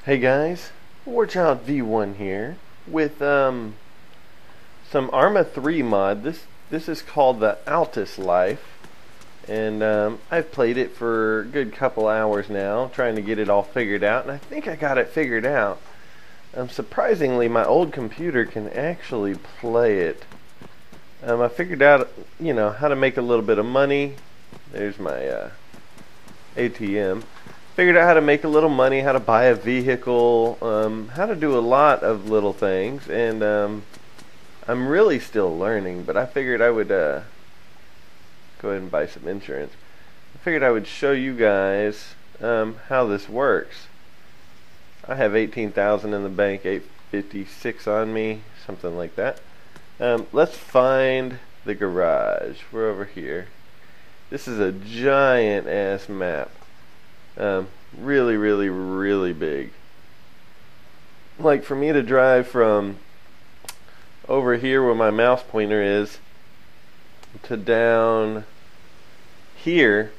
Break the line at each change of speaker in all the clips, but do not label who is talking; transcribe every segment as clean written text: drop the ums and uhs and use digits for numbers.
Hey guys, Warchild V1 here with some Arma 3 mod. This is called the Altis life, and I've played it for a good couple hours now, trying to get it all figured out, and I think I got it figured out. Surprisingly, my old computer can actually play it. I figured out, how to make a little bit of money. There's my ATM. Figured out how to make a little money, how to buy a vehicle, how to do a lot of little things, and I'm really still learning, but I figured I would go ahead and buy some insurance. I figured I would show you guys how this works. I have 18,000 in the bank, 856 on me, something like that. Let's find the garage. We're over here. This is a giant ass map. Really, really, really big. Like, for me to drive from over here where my mouse pointer is to down here,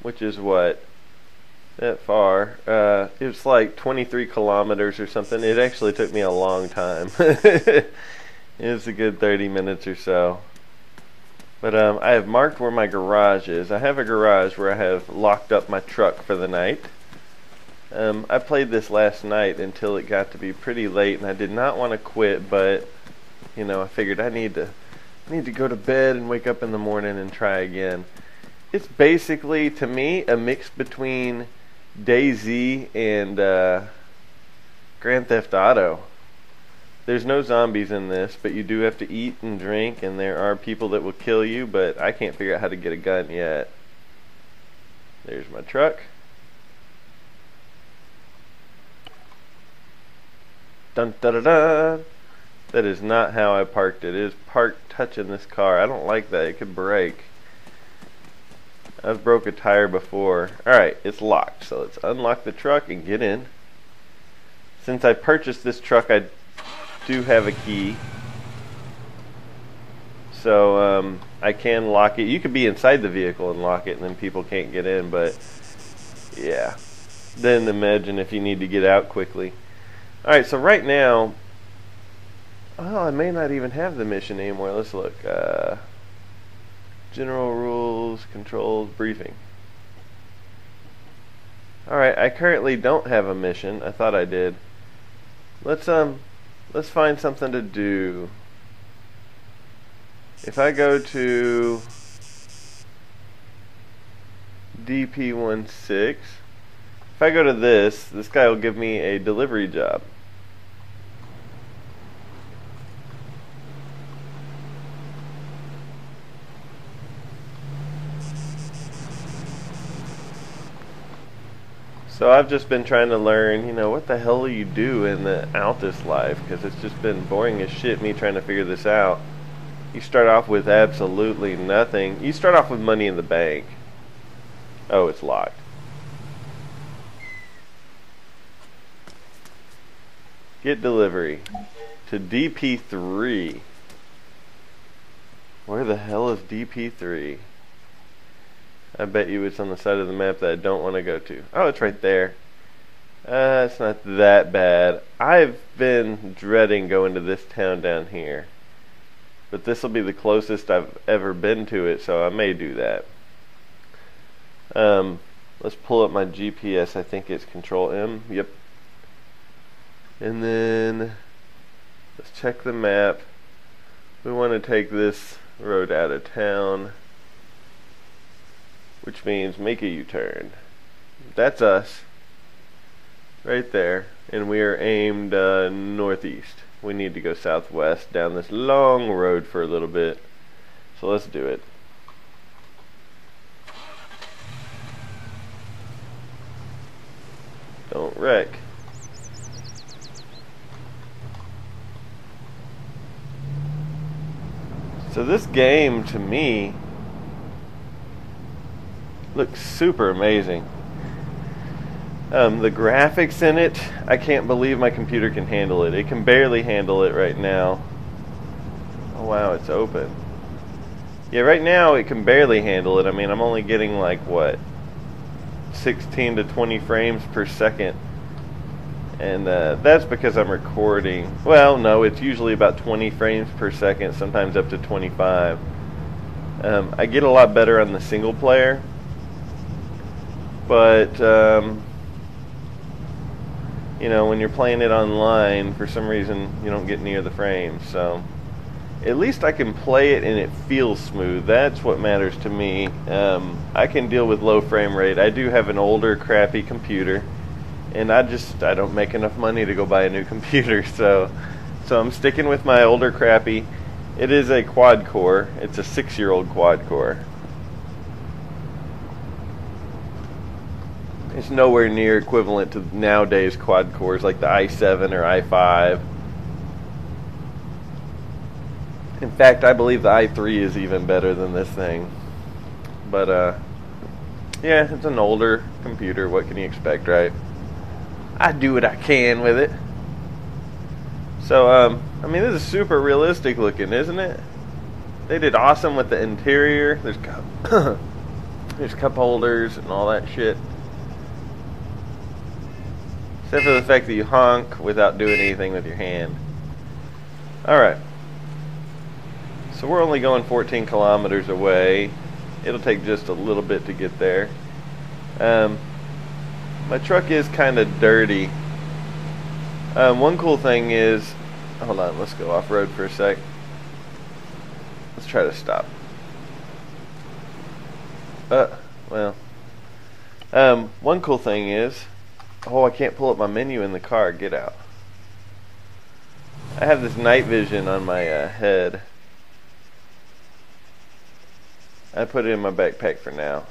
which is what, that far, it's like 23 kilometers or something. It actually took me a long time. It was a good 30 minutes or so. But I have marked where my garage is. I have a garage where I have locked up my truck for the night. I played this last night until it got to be pretty late, and I did not want to quit, but I figured I need to go to bed and wake up in the morning and try again. It's basically, to me, a mix between DayZ and Grand Theft Auto. There's no zombies in this, but you do have to eat and drink, and there are people that will kill you, but I can't figure out how to get a gun yet. There's my truck. Dun da da da. That is not how I parked it. It is parked touching this car. I don't like that. It could break. I've broke a tire before. Alright, it's locked, so let's unlock the truck and get in. Since I purchased this truck, I do have a key, so I can lock it. You could be inside the vehicle and lock it, and then people can't get in, but yeah, then imagine if you need to get out quickly. Alright, so right now, I may not even have the mission anymore. Let's look. General rules, controls, briefing. Alright, I currently don't have a mission. I thought I did. Let's find something to do. If I go to Pt1, if I go to this guy will give me a delivery job. So I've just been trying to learn, what the hell do you do in the Altis life? Because it's just been boring as shit, me trying to figure this out. You start off with absolutely nothing. You start off with money in the bank. Oh, it's locked. Get delivery to DP3. Where the hell is DP3? I bet you it's on the side of the map that I don't want to go to. Oh, it's right there. It's not that bad. I've been dreading going to this town down here, but this will be the closest I've ever been to it, so I may do that. Let's pull up my GPS. I think it's Control M. Yep. And then let's check the map. We want to take this road out of town, which means make a U-turn. That's us, right there, and we are aimed northeast. We need to go southwest down this long road for a little bit, so let's do it. Don't wreck. So this game, to me, looks super amazing. The graphics in it, I can't believe my computer can handle it. It can barely handle it right now. Oh wow, it's open. Yeah, right now it can barely handle it. I mean, I'm only getting like, what, 16 to 20 frames per second. And that's because I'm recording. Well, no, it's usually about 20 frames per second, sometimes up to 25. I get a lot better on the single player, but you know, when you're playing it online, for some reason you don't get near the frames. So at least I can play it and it feels smooth. That's what matters to me. I can deal with low frame rate. I do have an older crappy computer, and I don't make enough money to go buy a new computer, so I'm sticking with my older crappy. It is a quad core. It's a 6-year-old quad core. It's nowhere near equivalent to nowadays quad cores like the i7 or i5. In fact, I believe the i3 is even better than this thing. But yeah, it's an older computer. What can you expect, right? I do what I can with it. So, I mean, this is super realistic looking, isn't it? They did awesome with the interior. There's there's cup holders and all that shit. Except for the fact that you honk without doing anything with your hand. Alright. So we're only going 14 kilometers away. It'll take just a little bit to get there. My truck is kind of dirty. One cool thing is, hold on, let's go off-road for a sec. Let's try to stop. Well. One cool thing is, oh, I can't pull up my menu in the car. Get out. I have this night vision on my head. I put it in my backpack for now.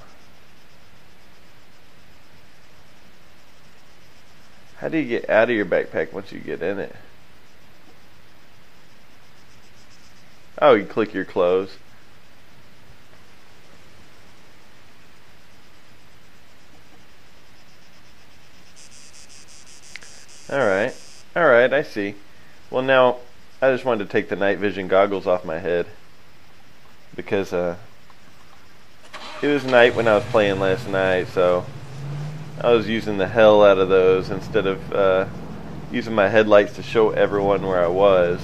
How do you get out of your backpack once you get in it? Oh, you click your clothes. Alright, I see. Well, now, I just wanted to take the night vision goggles off my head. Because, it was night when I was playing last night, so I was using the hell out of those instead of using my headlights to show everyone where I was.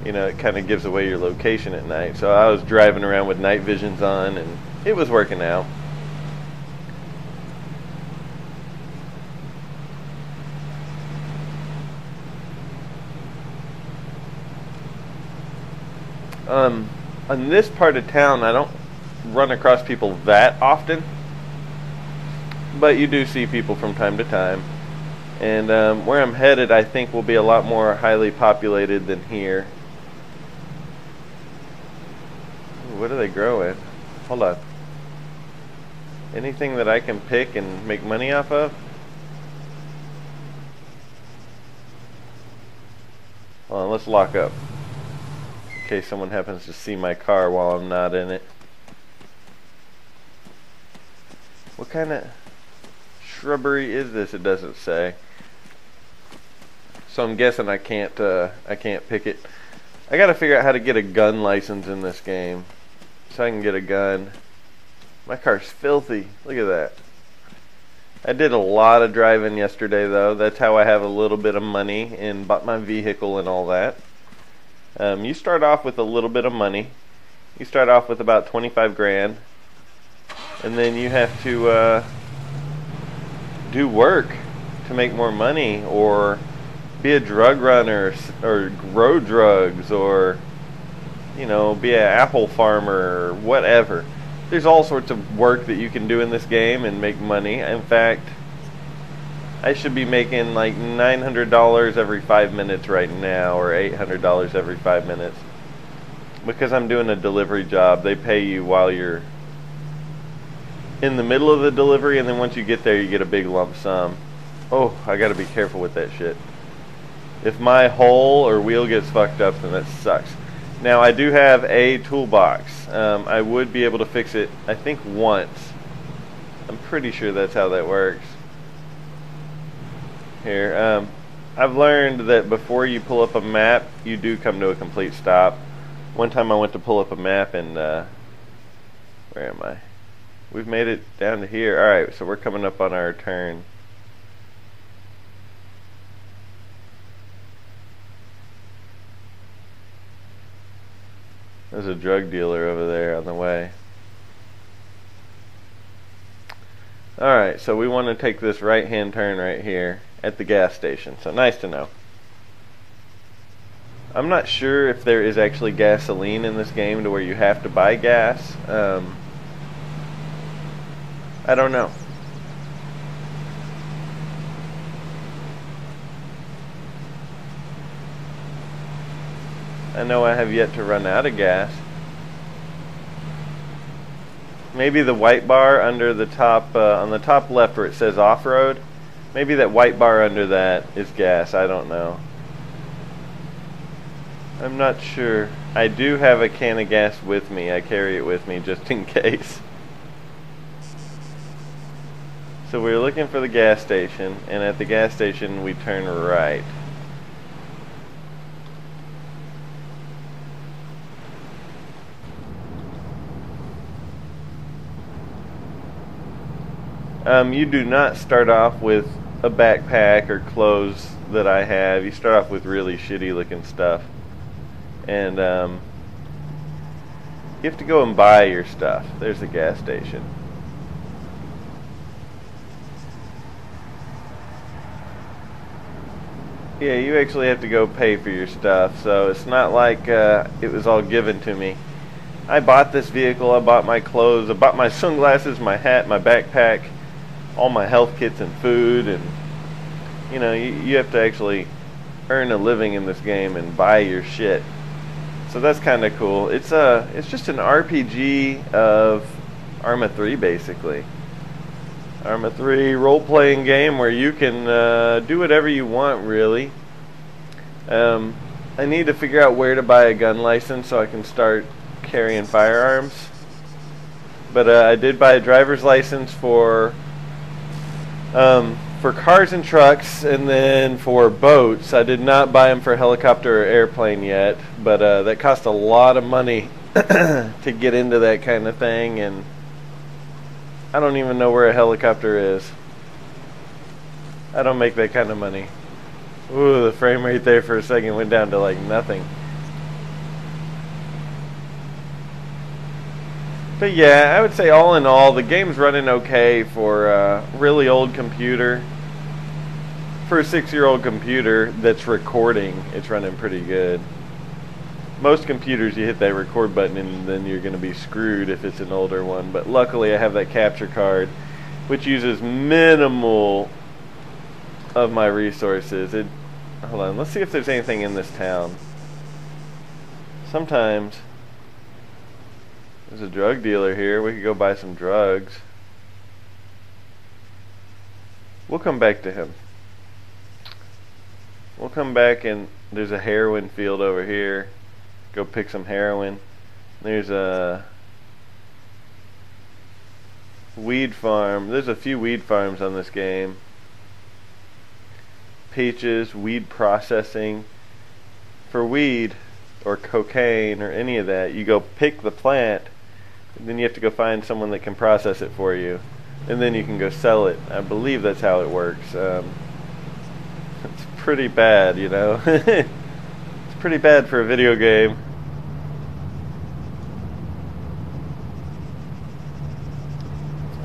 You know, it kind of gives away your location at night. So I was driving around with night visions on, and it was working out. On this part of town, I don't run across people that often, but you do see people from time to time. And where I'm headed, I think, will be a lot more highly populated than here. Ooh, what are they growing? Hold on. Anything that I can pick and make money off of? Hold on, let's lock up. In case someone happens to see my car while I'm not in it. What kind of shrubbery is this? It doesn't say. So I'm guessing I can't pick it. I gotta figure out how to get a gun license in this game, so I can get a gun. My car's filthy. Look at that. I did a lot of driving yesterday, though. That's how I have a little bit of money and bought my vehicle and all that. You start off with a little bit of money. You start off with about 25 grand, and then you have to do work to make more money, or be a drug runner, or grow drugs, or, you know, be an apple farmer, or whatever. There's all sorts of work that you can do in this game and make money. In fact, I should be making like $900 every 5 minutes right now, or $800 every 5 minutes, because I'm doing a delivery job. They pay you while you're in the middle of the delivery, and then once you get there, you get a big lump sum. Oh, I gotta be careful with that shit. If my hull or wheel gets fucked up, then that sucks. Now, I do have a toolbox. I would be able to fix it, I think, once. I'm pretty sure that's how that works. Here, I've learned that before you pull up a map, you do come to a complete stop. One time I went to pull up a map, and where am I? We've made it down to here. Alright, so we're coming up on our turn. There's a drug dealer over there on the way. Alright, so we want to take this right-hand turn right here at the gas station. So nice to know. I'm not sure if there is actually gasoline in this game to where you have to buy gas. I don't know. I know I have yet to run out of gas. Maybe the white bar under the top, on the top left where it says off-road, maybe that white bar under that is gas. I don't know. I'm not sure. I do have a can of gas with me. I carry it with me just in case. So we're looking for the gas station, and at the gas station we turn right. You do not start off with a backpack or clothes that I have. You start off with really shitty looking stuff. And you have to go and buy your stuff. There's the gas station. Yeah, you actually have to go pay for your stuff. So it's not like it was all given to me. I bought this vehicle, I bought my clothes, I bought my sunglasses, my hat, my backpack, all my health kits and food, and you know, you have to actually earn a living in this game and buy your shit. So that's kind of cool. It's just an RPG of Arma 3 basically. Arma 3 role-playing game where you can do whatever you want really. I need to figure out where to buy a gun license so I can start carrying firearms. But I did buy a driver's license for cars and trucks, and then for boats. I did not buy them for helicopter or airplane yet, but that cost a lot of money to get into that kind of thing, and I don't even know where a helicopter is. I don't make that kind of money. Ooh, the frame rate there for a second went down to like nothing. But yeah, I would say all in all, the game's running okay for a really old computer. For a 6-year-old computer that's recording, it's running pretty good. Most computers, you hit that record button and then you're going to be screwed if it's an older one. But luckily I have that capture card, which uses minimal of my resources. Hold on, let's see if there's anything in this town. Sometimes there's a drug dealer here. We could go buy some drugs. We'll come back to him. We'll come back, and there's a heroin field over here. Go pick some heroin. There's a weed farm. There's a few weed farms on this game. Peaches, weed processing. For weed or cocaine or any of that, you go pick the plant, and then you have to go find someone that can process it for you, and then you can go sell it. I believe that's how it works. It's pretty bad, you know. It's pretty bad for a video game.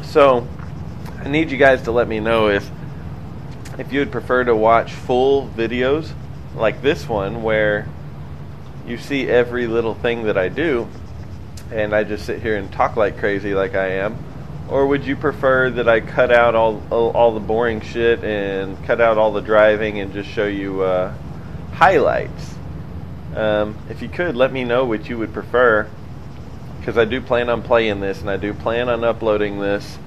So I need you guys to let me know if you would prefer to watch full videos like this one where you see every little thing that I do and I just sit here and talk like crazy like I am, or would you prefer that I cut out all the boring shit and cut out all the driving and just show you highlights? If you could, let me know what you would prefer, because I do plan on playing this and I do plan on uploading this.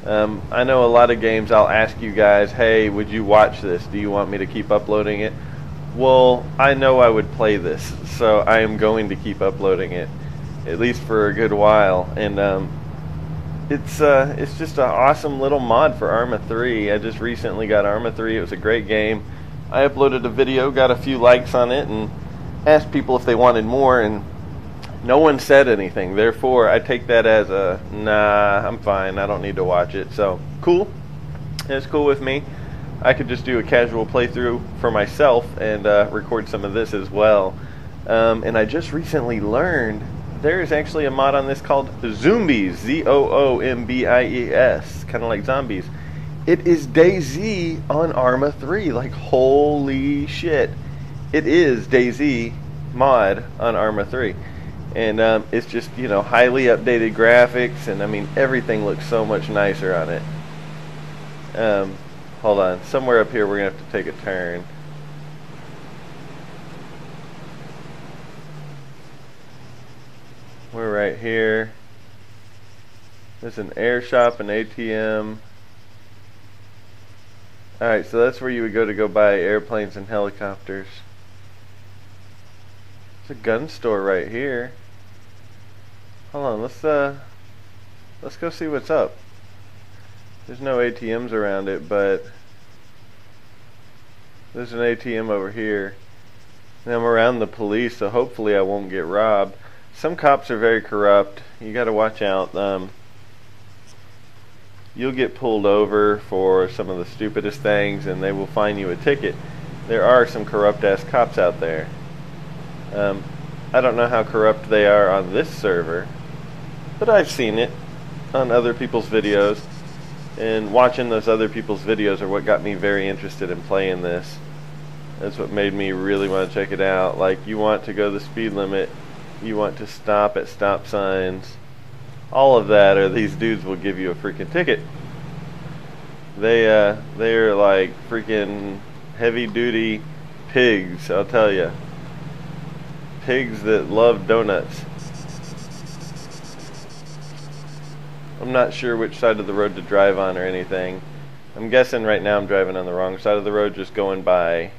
I know a lot of games I'll ask you guys, hey, would you watch this? Do you want me to keep uploading it? Well, I know I would play this, so I am going to keep uploading it, at least for a good while. And it's just an awesome little mod for Arma 3. I just recently got Arma 3. It was a great game. I uploaded a video, got a few likes on it, and asked people if they wanted more, and no one said anything. Therefore, I take that as a, nah, I'm fine. I don't need to watch it. So, cool. It's cool with me. I could just do a casual playthrough for myself and record some of this as well. And I just recently learned there is actually a mod on this called Zombies, Zombies, kind of like zombies. It is DayZ on Arma 3. Like, holy shit. It is DayZ mod on Arma 3. And it's just, you know, highly updated graphics, and I mean, everything looks so much nicer on it. Hold on. Somewhere up here we're going to have to take a turn. We're right here. There's an air shop, an ATM. Alright, so that's where you would go to buy airplanes and helicopters. There's a gun store right here. Hold on, let's go see what's up. There's no ATMs around it, but there's an ATM over here. And I'm around the police, so hopefully I won't get robbed. Some cops are very corrupt. You gotta watch out. You'll get pulled over for some of the stupidest things, and they will fine you a ticket. There are some corrupt ass cops out there. I don't know how corrupt they are on this server, but I've seen it on other people's videos, and watching those other people's videos are what got me very interested in playing this. That's what made me really want to check it out. Like, you want to go the speed limit, you want to stop at stop signs, all of that, or these dudes will give you a freaking ticket. They're like freaking heavy duty pigs, I'll tell you. Pigs that love donuts. I'm not sure which side of the road to drive on or anything. I'm guessing right now I'm driving on the wrong side of the road, just going by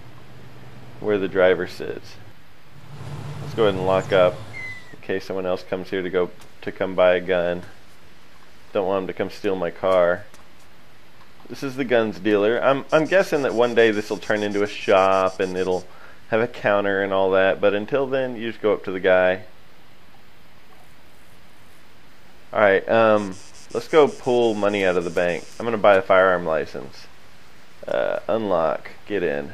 where the driver sits. Let's go ahead and lock up in case someone else comes here to come buy a gun. Don't want them to come steal my car. This is the guns dealer. I'm guessing that one day this will turn into a shop and it'll have a counter and all that, but until then you just go up to the guy. Alright, let's go pull money out of the bank. I'm gonna buy a firearm license. Unlock, get in.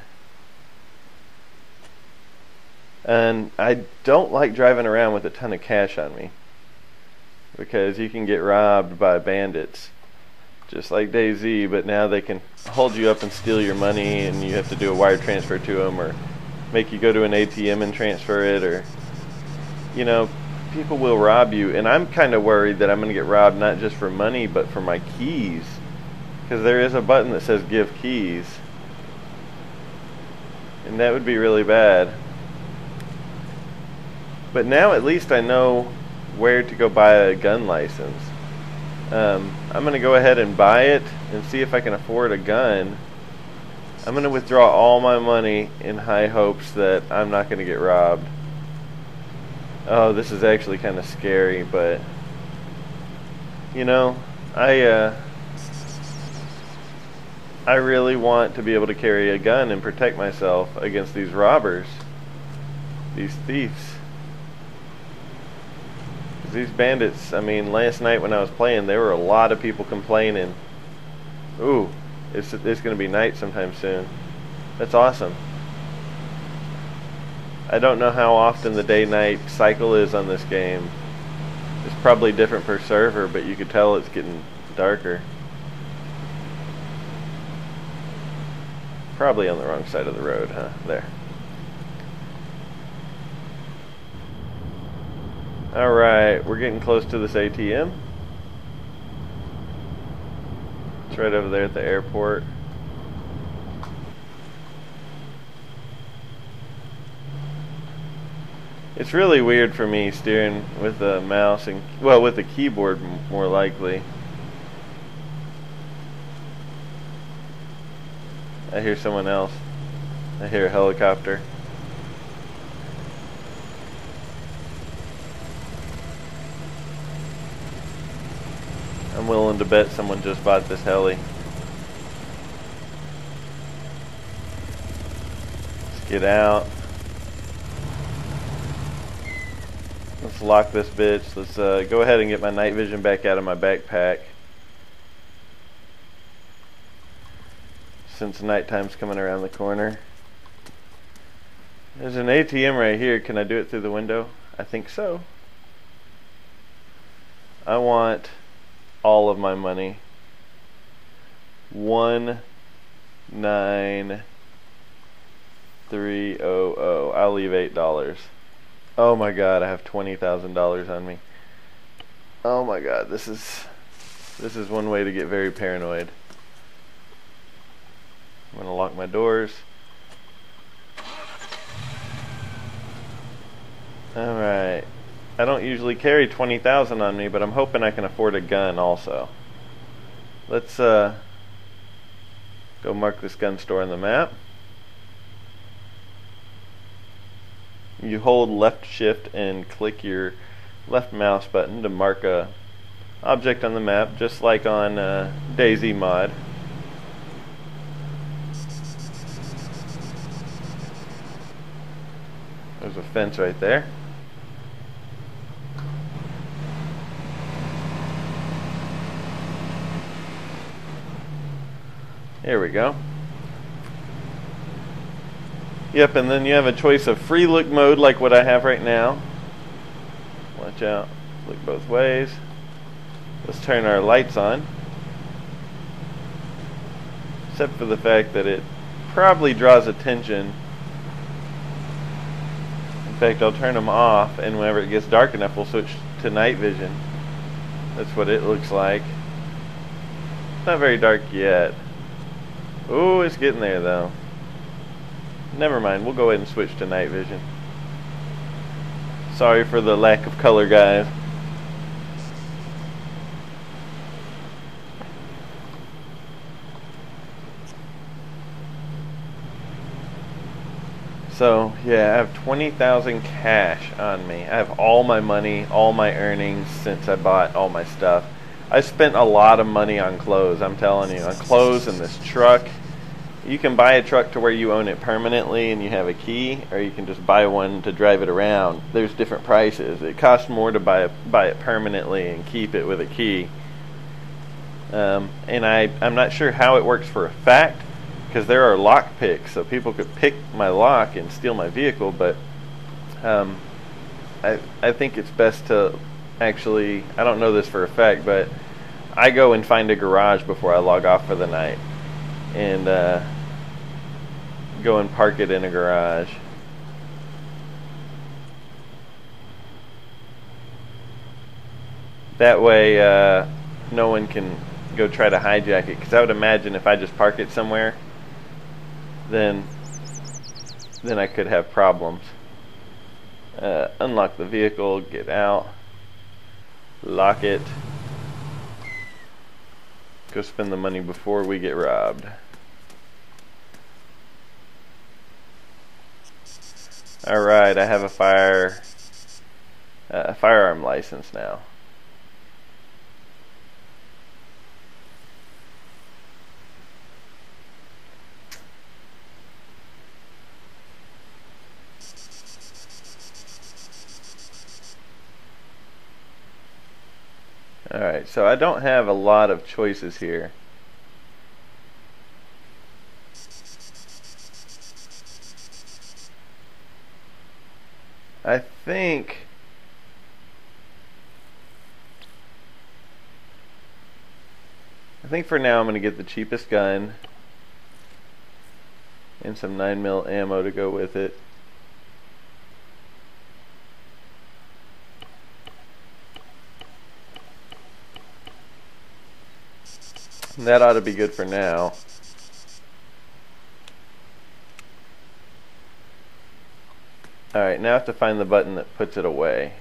And I don't like driving around with a ton of cash on me, because you can get robbed by bandits, just like DayZ, but now they can hold you up and steal your money, and you have to do a wire transfer to them, or make you go to an ATM and transfer it, or, you know, people will rob you. And I'm kind of worried that I'm going to get robbed not just for money, but for my keys, because there is a button that says give keys, and that would be really bad. But now at least I know where to go buy a gun license. I'm going to go ahead and buy it and see if I can afford a gun. I'm going to withdraw all my money in high hopes that I'm not going to get robbed. Oh, this is actually kind of scary, but you know, I really want to be able to carry a gun and protect myself against these robbers, these thieves. These bandits, I mean, last night when I was playing, there were a lot of people complaining. Ooh, it's going to be night sometime soon. That's awesome. I don't know how often the day-night cycle is on this game. It's probably different per server, but you could tell it's getting darker. Probably on the wrong side of the road, huh? There. Alright, we're getting close to this ATM. It's right over there at the airport. It's really weird for me steering with the mouse and, well, with the keyboard more likely. I hear someone else. I hear a helicopter. I'm willing to bet someone just bought this heli. Let's get out. Let's lock this bitch. Let's go ahead and get my night vision back out of my backpack, since nighttime's coming around the corner. There's an ATM right here. Can I do it through the window? I think so. I want all of my money. 19300. I'll leave $8. Oh my god, I have $20,000 on me. Oh my god, this is one way to get very paranoid. I'm gonna lock my doors. Alright. I don't usually carry 20,000 on me, but I'm hoping I can afford a gun also. Let's go mark this gun store on the map. You hold left shift and click your left mouse button to mark a object on the map, just like on DayZ mod. There's a fence right there. Here we go. Yep, and then you have a choice of free look mode like what I have right now. Watch out, look both ways. Let's turn our lights on. Except for the fact that it probably draws attention. In fact, I'll turn them off, and whenever it gets dark enough, we'll switch to night vision. That's what it looks like. It's not very dark yet. Ooh, it's getting there though. Never mind, we'll go ahead and switch to night vision. Sorry for the lack of color, guys. So, yeah, I have 20,000 cash on me. I have all my money, all my earnings since I bought all my stuff. I spent a lot of money on clothes, I'm telling you. On clothes and this truck. You can buy a truck to where you own it permanently and you have a key, or you can just buy one to drive it around. There's different prices. It costs more to buy it permanently and keep it with a key. And I'm not sure how it works for a fact, because there are lock picks, so people could pick my lock and steal my vehicle, but I think it's best to actually, I don't know this for a fact, but I go and find a garage before I log off for the night, and go and park it in a garage. That way no one can go try to hijack it, because I would imagine if I just park it somewhere, then I could have problems. Unlock the vehicle, get out, lock it, go spend the money before we get robbed. Alright, I have a firearm license now. Alright, so I don't have a lot of choices here. I think for now I'm going to get the cheapest gun and some 9mm ammo to go with it. And that ought to be good for now. Alright, now I have to find the button that puts it away.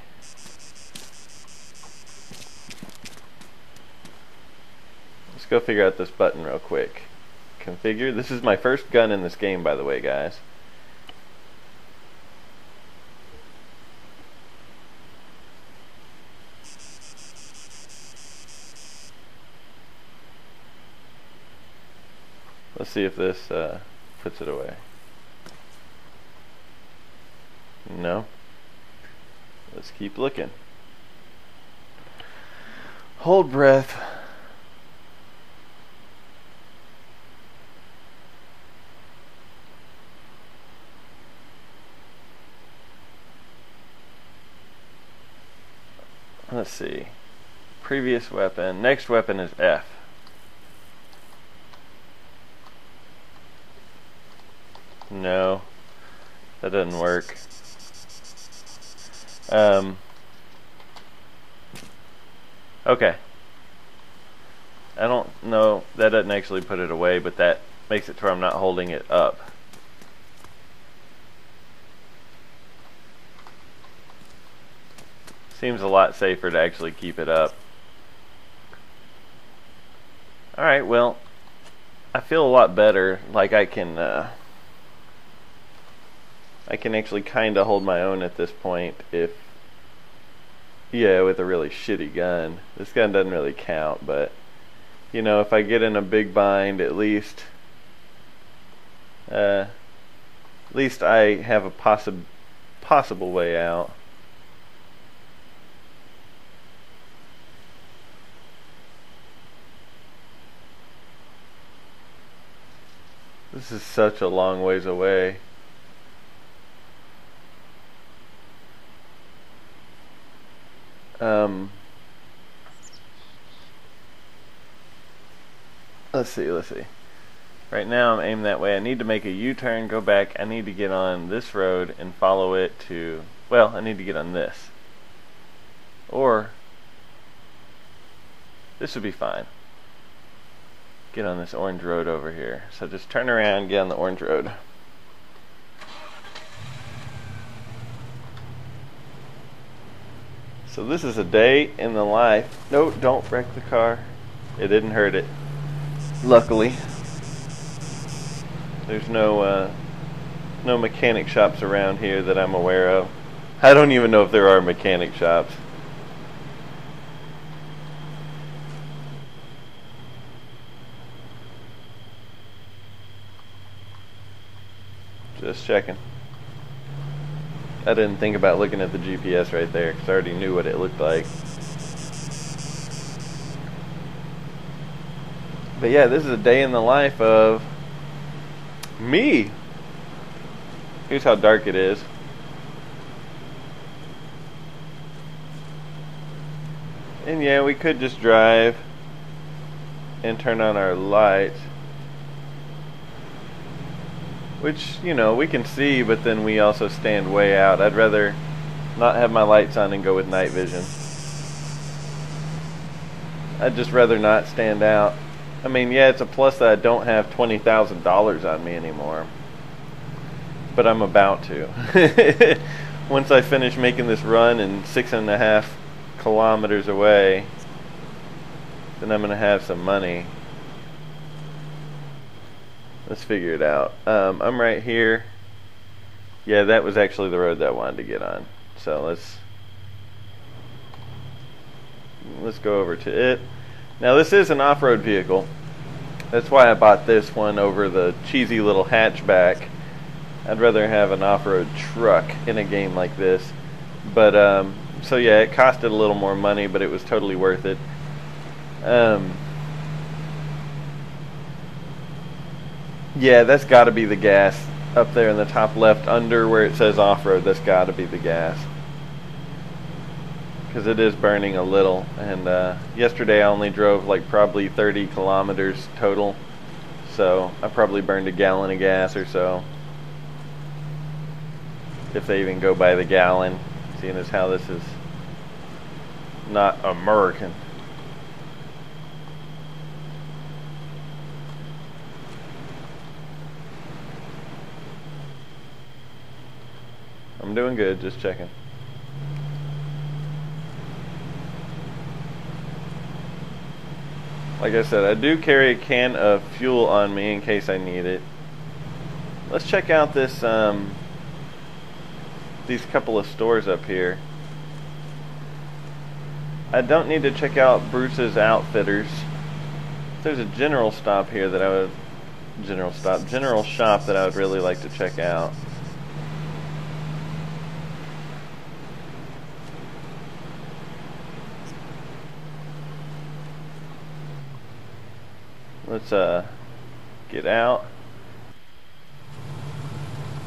Let's go figure out this button real quick. Configure. This is my first gun in this game, by the way, guys. Let's see if this puts it away. No. Let's keep looking. Hold breath. Let's see. Previous weapon. Next weapon is F. No, that doesn't work. Okay. I don't know, that doesn't actually put it away, but that makes it to where I'm not holding it up. Seems a lot safer to actually keep it up. Alright, well, I feel a lot better. Like I can actually kinda hold my own at this point if, yeah, with a really shitty gun. This gun doesn't really count, but you know, if I get in a big bind, at least I have a possible way out. This is such a long ways away. Let's see. Right now I'm aimed that way. I need to make a U-turn, go back. I need to get on this road and follow it to, well, I need to get on this. Or this would be fine. Get on this orange road over here. So just turn around, get on the orange road. So this is a day in the life. No, don't wreck the car. It didn't hurt it. Luckily. There's no mechanic shops around here that I'm aware of. I don't even know if there are mechanic shops. Just checking. I didn't think about looking at the GPS right there because I already knew what it looked like. But yeah, this is a day in the life of me. Here's how dark it is. And yeah, we could just drive and turn on our lights. Which, you know, we can see, but then we also stand way out. I'd rather not have my lights on and go with night vision. I'd just rather not stand out. I mean, yeah, it's a plus that I don't have $20,000 on me anymore. But I'm about to. Once I finish making this run and 6.5 kilometers away, then I'm going to have some money. Let's figure it out. I'm right here. Yeah, that was actually the road that I wanted to get on. So let's go over to it. Now this is an off-road vehicle. That's why I bought this one over the cheesy little hatchback. I'd rather have an off-road truck in a game like this. But so yeah, it costed a little more money, but it was totally worth it. Yeah, that's got to be the gas up there in the top left under where it says off-road. That's got to be the gas. Because it is burning a little. And yesterday I only drove like probably 30 kilometers total. So I probably burned a gallon of gas or so. If they even go by the gallon. Seeing as how this is not American. I'm doing good, just checking. Like I said, I do carry a can of fuel on me in case I need it. Let's check out this these couple of stores up here. I don't need to check out Bruce's Outfitters. There's a general shop here that I would general shop that I would really like to check out. Let's get out,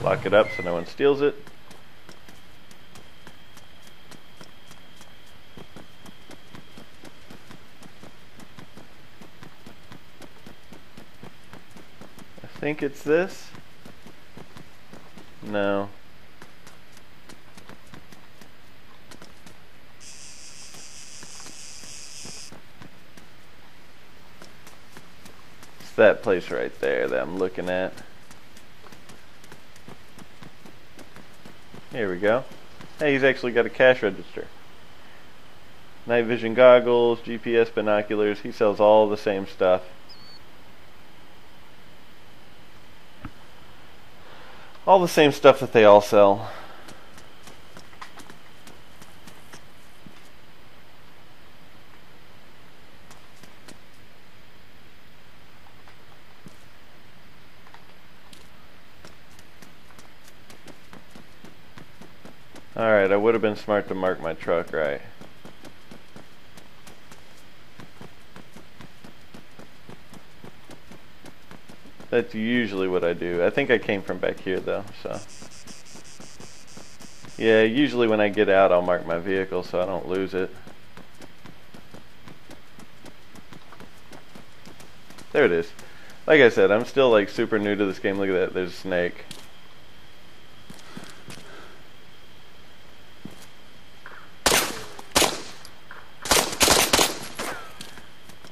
lock it up so no one steals it. think it's this. No. It's that place right there that I'm looking at. Here we go. Hey, he's actually got a cash register. Night vision goggles, GPS binoculars. He sells all the same stuff. All the same stuff that they all sell. Alright, I would have been smart to mark my truck right. That's usually what I do. I think I came from back here though, so. Yeah, usually when I get out I'll mark my vehicle so I don't lose it. There it is. Like I said, I'm still like super new to this game. Look at that, there's a snake.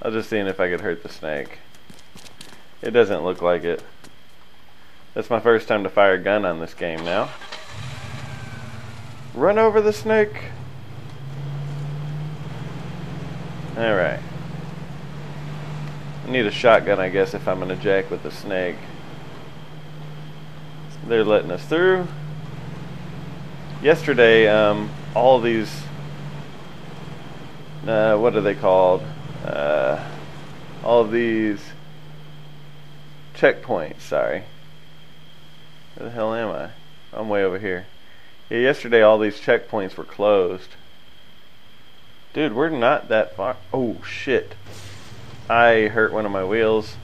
I was just seeing if I could hurt the snake. It doesn't look like it. That's my first time to fire a gun on this game now. Run over the snake. Alright. I need a shotgun, I guess, if I'm gonna jack with the snake. They're letting us through. Yesterday, all these, what are they called? All of these checkpoints, sorry. Where the hell am I? I'm way over here. Yeah, yesterday all these checkpoints were closed. Dude, we're not that far. Oh, shit. I hurt one of my wheels.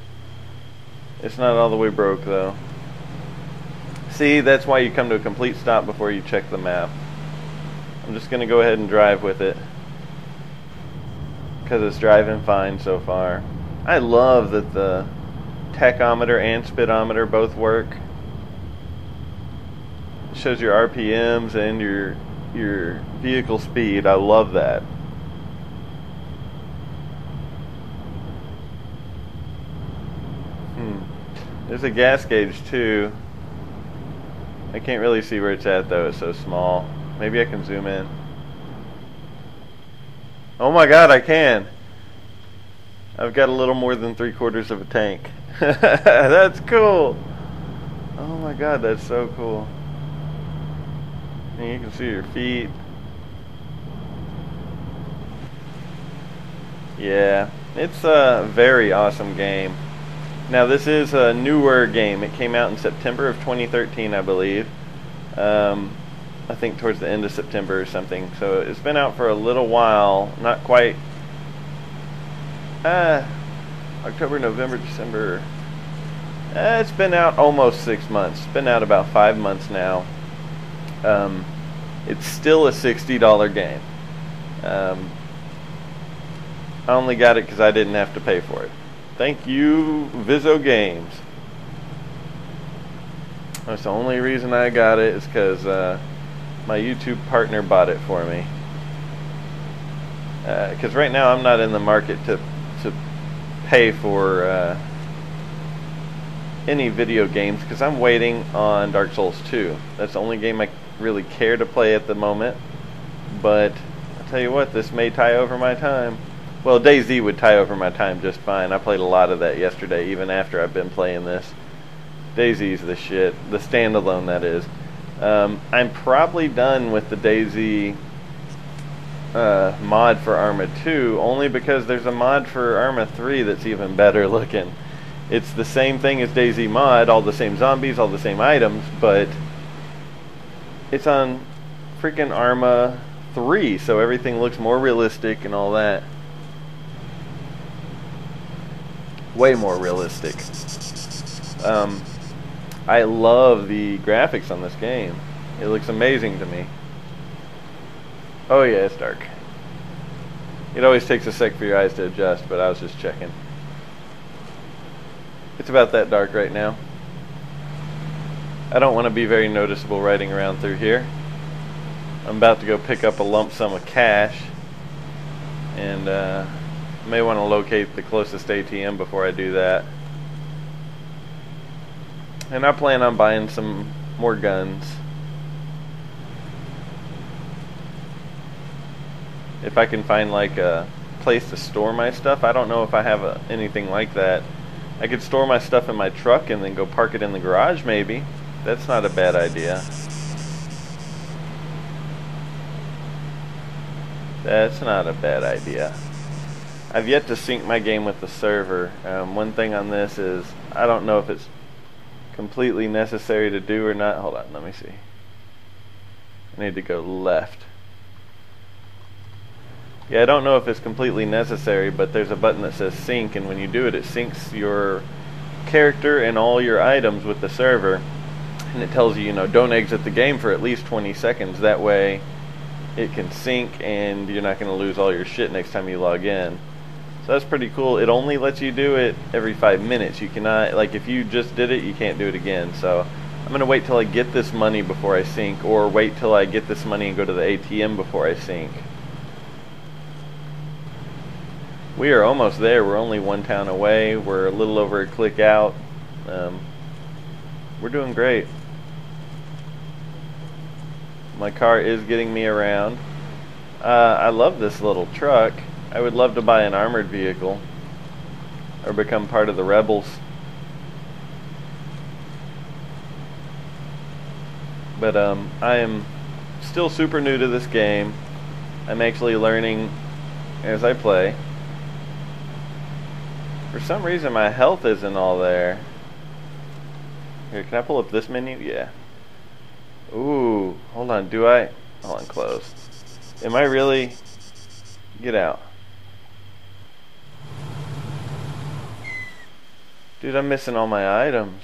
It's not all the way broke, though. See, that's why you come to a complete stop before you check the map. I'm just going to go ahead and drive with it, because it's driving fine so far. I love that the tachometer and speedometer both work. It shows your RPMs and your vehicle speed. I love that. There's a gas gauge too. I can't really see where it's at though, it's so small. Maybe I can zoom in. Oh my god, I can! I've got a little more than 3/4 of a tank. That's cool! Oh my god, that's so cool. And you can see your feet. Yeah, it's a very awesome game. Now this is a newer game. It came out in September of 2013, I believe. I think towards the end of September or something. So it's been out for a little while. Not quite. October, November, December. It's been out almost 6 months. It's been out about 5 months now. It's still a $60 game. I only got it because I didn't have to pay for it. Thank you, Vizzo Games. That's the only reason I got it, is because my YouTube partner bought it for me. Because right now I'm not in the market to pay for any video games, because I'm waiting on Dark Souls 2. That's the only game I really care to play at the moment. But I'll tell you what, this may tie over my time. Well, DayZ would tie over my time just fine. I played a lot of that yesterday, even after I've been playing this. DayZ's the shit. The standalone, that is. I'm probably done with the DayZ mod for Arma 2, only because there's a mod for Arma 3 that's even better looking. It's the same thing as DayZ mod, all the same zombies, all the same items, but it's on freaking Arma 3, so everything looks more realistic and all that. Way more realistic. I love the graphics on this game. It looks amazing to me. Oh yeah, it's dark. It always takes a sec for your eyes to adjust, but I was just checking. It's about that dark right now. I don't want to be very noticeable riding around through here. I'm about to go pick up a lump sum of cash, and may want to locate the closest ATM before I do that. And I plan on buying some more guns. If I can find like a place to store my stuff. I don't know if I have anything like that. I could store my stuff in my truck and then go park it in the garage maybe. That's not a bad idea. That's not a bad idea. I've yet to sync my game with the server. One thing on this is I don't know if it's completely necessary to do or not. Hold on, let me see. I need to go left. Yeah, I don't know if it's completely necessary, but there's a button that says sync, and when you do it, it syncs your character and all your items with the server, and it tells you, you know, don't exit the game for at least 20 seconds. That way it can sync and you're not going to lose all your shit next time you log in. So that's pretty cool. It only lets you do it every 5 minutes. You cannot, like, if you just did it, you can't do it again. So I'm going to wait till I get this money before I sync, or wait till I get this money and go to the ATM before I sync. We are almost there. We're only one town away. We're a little over a click out. We're doing great. My car is getting me around. I love this little truck. I would love to buy an armored vehicle or become part of the rebels. But I am still super new to this game. I'm actually learning as I play. For some reason my health isn't all there. Here, can I pull up this menu? Yeah. Ooh, hold on, do I? Hold on, close. Am I really? Get out. Dude, I'm missing all my items.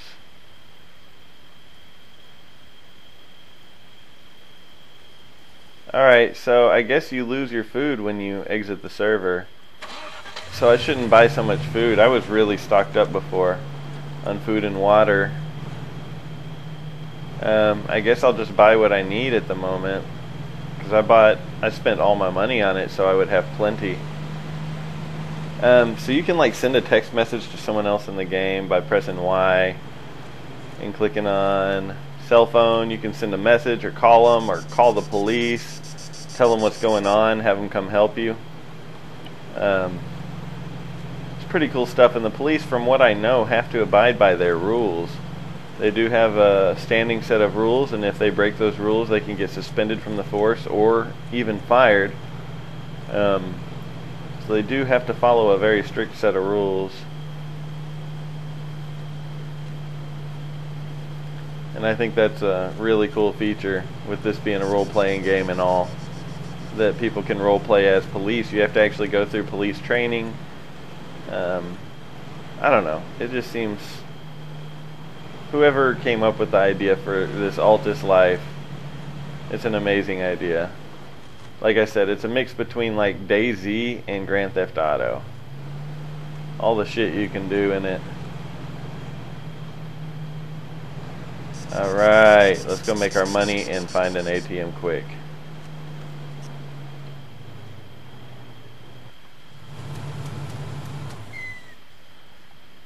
Alright, so I guess you lose your food when you exit the server. So I shouldn't buy so much food. I was really stocked up before on food and water. I guess I'll just buy what I need at the moment, because I spent all my money on it, so I would have plenty. So you can like send a text message to someone else in the game by pressing Y and clicking on cell phone. You can send a message or call them or call the police, tell them what's going on, have them come help you. It's pretty cool stuff, and the police, from what I know, have to abide by their rules. They do have a standing set of rules, and if they break those rules, they can get suspended from the force or even fired. So they do have to follow a very strict set of rules. And I think that's a really cool feature, with this being a role-playing game and all, that people can role-play as police. You have to actually go through police training. I don't know. It just seems... Whoever came up with the idea for this Altis life, it's an amazing idea. Like I said, it's a mix between like DayZ and Grand Theft Auto. All the shit you can do in it. Alright, let's go make our money and find an ATM quick.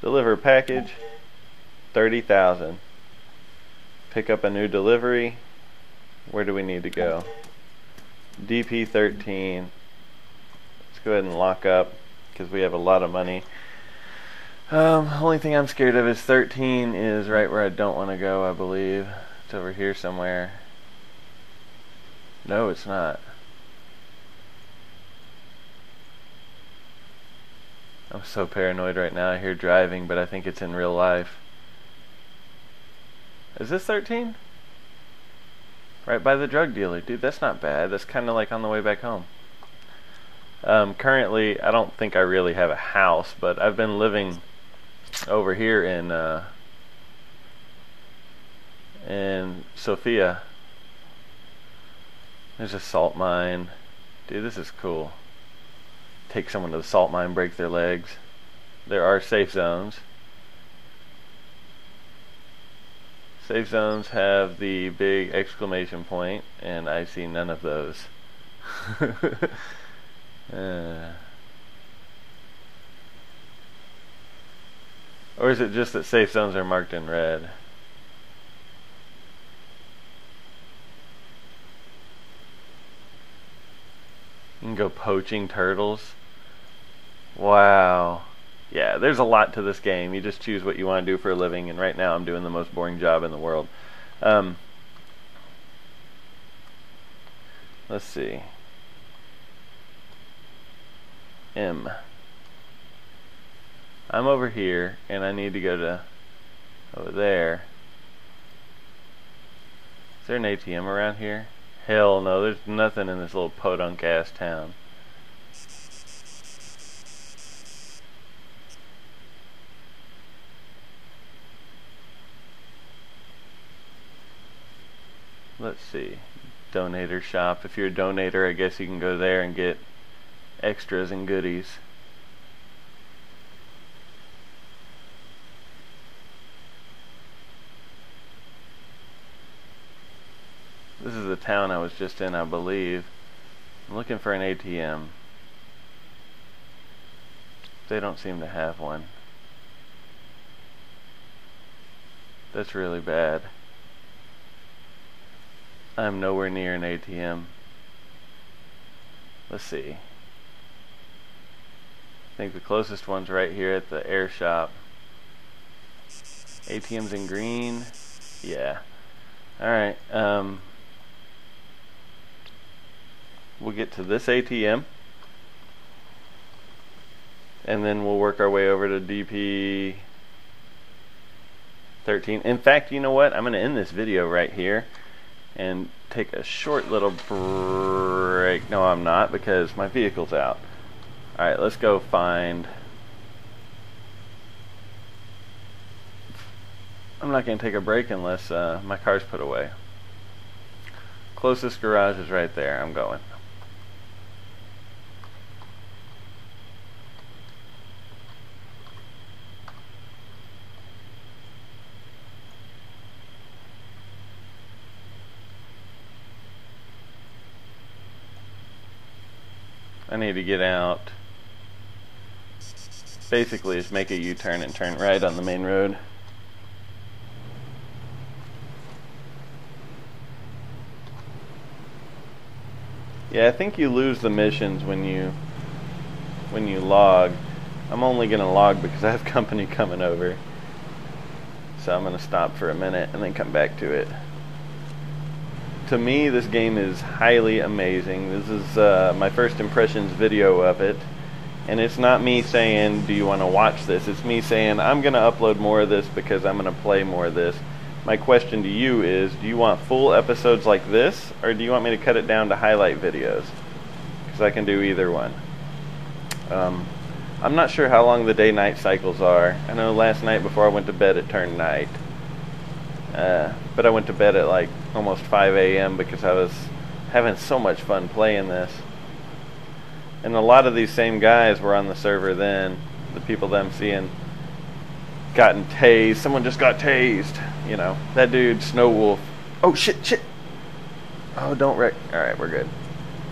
Deliver package. 30,000. Pick up a new delivery. Where do we need to go? DP13. Let's go ahead and lock up, because we have a lot of money. Only thing I'm scared of is 13 is right where I don't want to go, I believe. It's over here somewhere. No, it's not. I'm so paranoid right now. I hear driving, but I think it's in real life. Is this 13? Right by the drug dealer. Dude, that's not bad. That's kind of like on the way back home. Currently, I don't think I really have a house, but I've been living over here in Sofia. There's a salt mine. Dude, this is cool. Take someone to the salt mine, break their legs. There are safe zones. Safe zones have the big exclamation point, and I see none of those. Or is it just that safe zones are marked in red? You can go poaching turtles. Wow. Yeah, there's a lot to this game. You just choose what you want to do for a living, and right now I'm doing the most boring job in the world. Let's see. M. I'm over here, and I need to go to over there. Is there an ATM around here? Hell no, there's nothing in this little podunk-ass town. Let's see. Donator shop. If you're a donator, I guess you can go there and get extras and goodies. This is the town I was just in, I believe. I'm looking for an ATM. They don't seem to have one. That's really bad. I'm nowhere near an ATM. Let's see. I think the closest one's right here at the air shop. ATM's in green. Yeah. Alright, we'll get to this ATM, and then we'll work our way over to DP 13. In fact, you know what? I'm going to end this video right here and take a short little break. No, I'm not, because my vehicle's out. Alright, let's go find... I'm not going to take a break unless my car's put away. Closest garage is right there. I'm going. I need to get out. Basically, just make a U-turn and turn right on the main road. Yeah, I think you lose the missions when you log. I'm only gonna log because I have company coming over. So I'm gonna stop for a minute and then come back to it. To me, this game is highly amazing. This is my first impressions video of it. And it's not me saying, do you want to watch this? It's me saying, I'm going to upload more of this because I'm going to play more of this. My question to you is, do you want full episodes like this, or do you want me to cut it down to highlight videos? Because I can do either one. I'm not sure how long the day-night cycles are. I know last night before I went to bed it turned night. But I went to bed at like almost 5 a.m. because I was having so much fun playing this. And a lot of these same guys were on the server then. The people that I'm seeing gotten tased. Someone just got tased. You know, that dude, Snow Wolf. Oh, shit. Oh, don't wreck. Alright, we're good.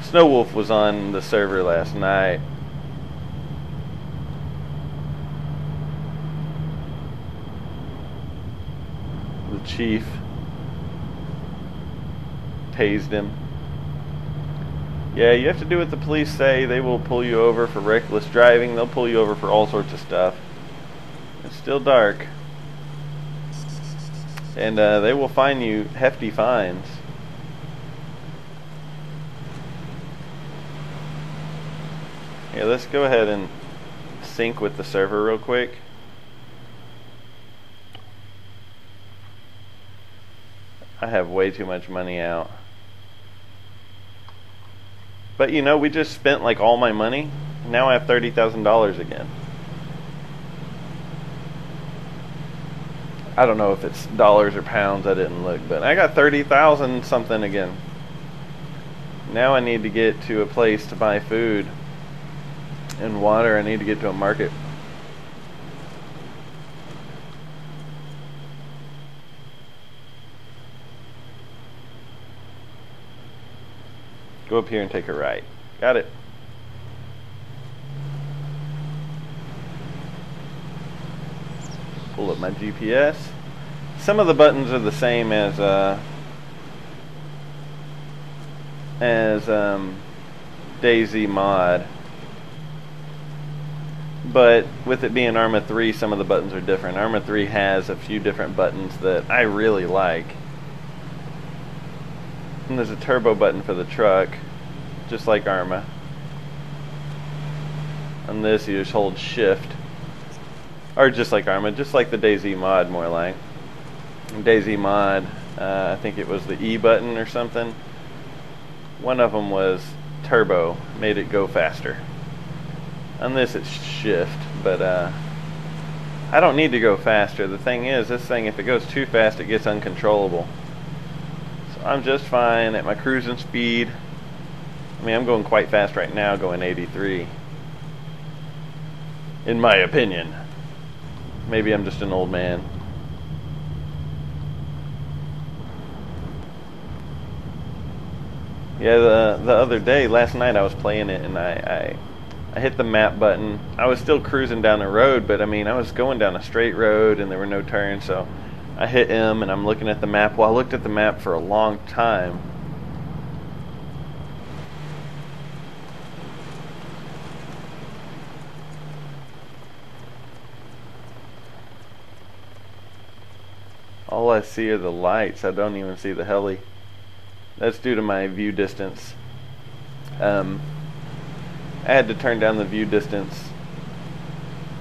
Snow Wolf was on the server last night. The chief tased him. Yeah, you have to do what the police say. They will pull you over for reckless driving. They'll pull you over for all sorts of stuff. It's still dark. And they will fine you hefty fines. Yeah, let's go ahead and sync with the server real quick. I have way too much money out. But you know, we just spent like all my money. Now I have $30,000 again. I don't know if it's dollars or pounds, I didn't look, but I got 30,000 something again. Now I need to get to a place to buy food and water. I need to get to a market. Go up here and take a right. Got it. Pull up my GPS. Some of the buttons are the same as DayZ mod, but with it being Arma 3, some of the buttons are different. Arma 3 has a few different buttons that I really like. And there's a turbo button for the truck, just like Arma. On this, you just hold shift. Or just like Arma, just like the DayZ mod, more like. In DayZ mod, I think it was the E button or something. One of them was turbo, made it go faster. On this it's shift, but I don't need to go faster. The thing is, this thing, if it goes too fast, it gets uncontrollable. So I'm just fine at my cruising speed. I mean, I'm going quite fast right now, going 83. In my opinion. Maybe I'm just an old man. Yeah, the other day, last night, I was playing it, and I hit the map button. I was still cruising down the road, but I mean, I was going down a straight road, and there were no turns, so I hit M, and I'm looking at the map. Well, I looked at the map for a long time. All I see are the lights. I don't even see the heli. That's due to my view distance. I had to turn down the view distance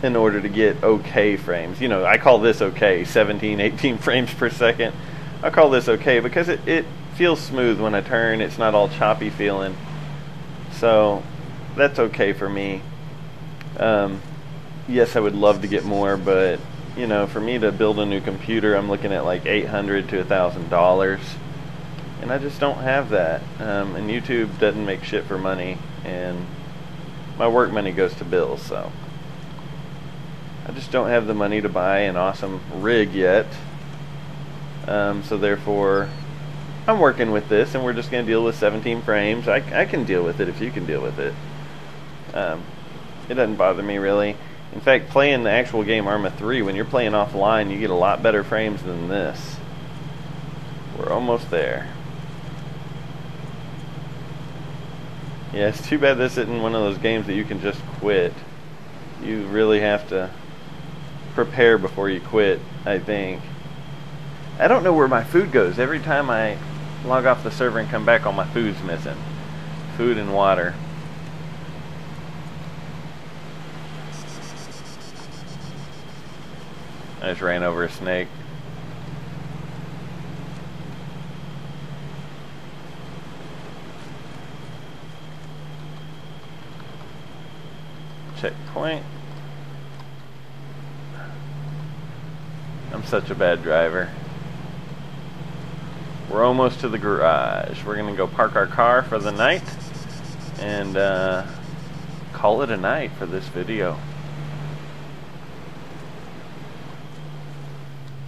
in order to get okay frames. You know, I call this okay, 17, 18 frames per second. I call this okay because it feels smooth when I turn. It's not all choppy feeling. So that's okay for me. Yes, I would love to get more, but you know, for me to build a new computer, I'm looking at like $800 to $1,000. And I just don't have that. And YouTube doesn't make shit for money, and my work money goes to bills, so I just don't have the money to buy an awesome rig yet. So therefore, I'm working with this, and we're just going to deal with 17 frames. I can deal with it if you can deal with it. It doesn't bother me really. In fact, playing the actual game Arma 3, when you're playing offline, you get a lot better frames than this. We're almost there. Yeah, it's too bad this isn't one of those games that you can just quit. You really have to prepare before you quit, I think. I don't know where my food goes. Every time I log off the server and come back, all my food's missing. Food and water. I just ran over a snake. Checkpoint. I'm such a bad driver. We're almost to the garage. We're gonna go park our car for the night and call it a night for this video.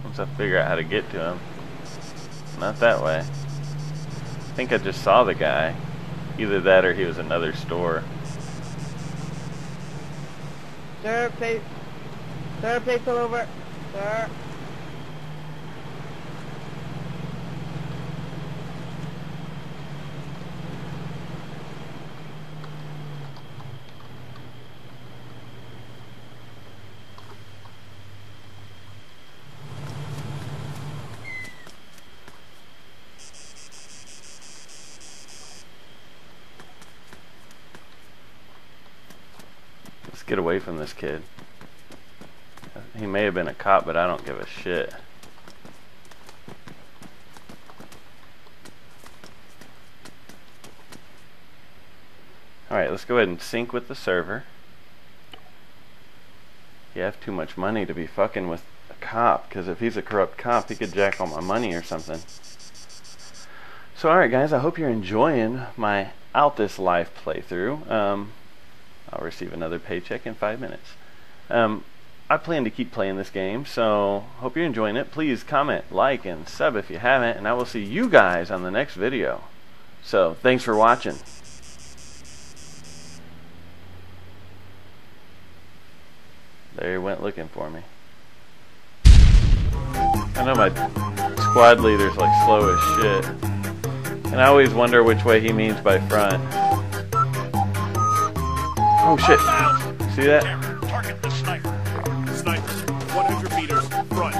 Once I figure out how to get to him. Not that way. I think I just saw the guy. Either that or he was another store.
Sir, please pull over. Sir.
Let's get away from this kid. He may have been a cop, but I don't give a shit. Alright, let's go ahead and sync with the server. You have too much money to be fucking with a cop, because if he's a corrupt cop, he could jack all my money or something. So alright guys, I hope you're enjoying my Altis life playthrough. I'll receive another paycheck in 5 minutes. I plan to keep playing this game, so hope you're enjoying it. Please comment, like, and sub if you haven't, and I will see you guys on the next video. So, thanks for watching. There he went looking for me. I know my squad leader's like slow as shit. And I always wonder which way he means by front. Oh shit. See that?
Target the sniper. Sniper, 100 meters, front.